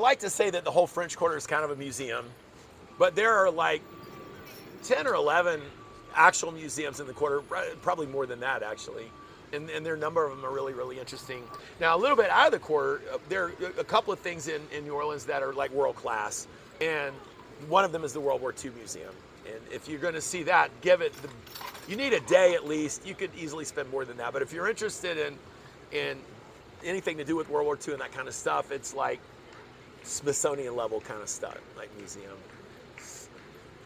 I like to say that the whole French Quarter is kind of a museum, but there are like 10 or 11 actual museums in the quarter, probably more than that actually. And there are a number of them are really, really interesting. Now, a little bit out of the quarter, there are a couple of things in New Orleans that are like world class. And one of them is the World War II Museum. And if you're going to see that, you need a day at least. You could easily spend more than that. But if you're interested in anything to do with World War II and that kind of stuff, it's like Smithsonian level kind of stuff, like museum.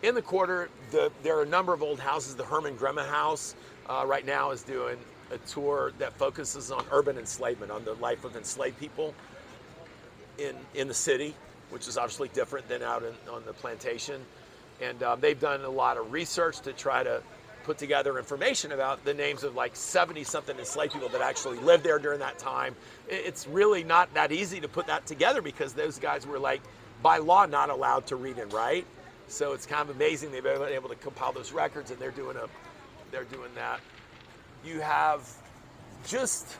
In the quarter, there are a number of old houses. The Herman Grema House right now is doing a tour that focuses on urban enslavement, on the life of enslaved people in the city, which is obviously different than out on the plantation. And they've done a lot of research to try to put together information about the names of like 70-something enslaved people that actually lived there during that time. It's really not that easy to put that together because those guys were like, by law, not allowed to read and write. So it's kind of amazing they've been able to compile those records, and they're doing that. You have just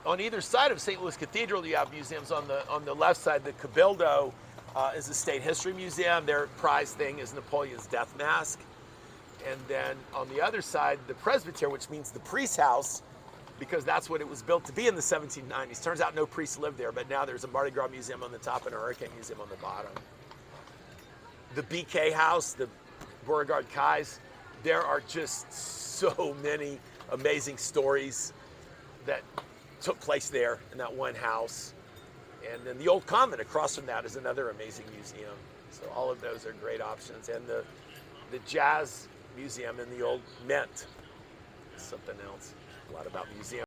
on either side of St. Louis Cathedral, you have museums. On the left side, the Cabildo is a state history museum. Their prize thing is Napoleon's death mask. And then on the other side, the Presbytery, which means the priest's house, because that's what it was built to be in the 1790s. Turns out no priests lived there, but now there's a Mardi Gras museum on the top and a Hurricane Museum on the bottom. The BK House, the Beauregard Kais, there are just so many amazing stories that took place there in that one house. And then the old convent across from that is another amazing museum. So all of those are great options. And the Jazz Museum in the old Mint is something else. A lot about museums.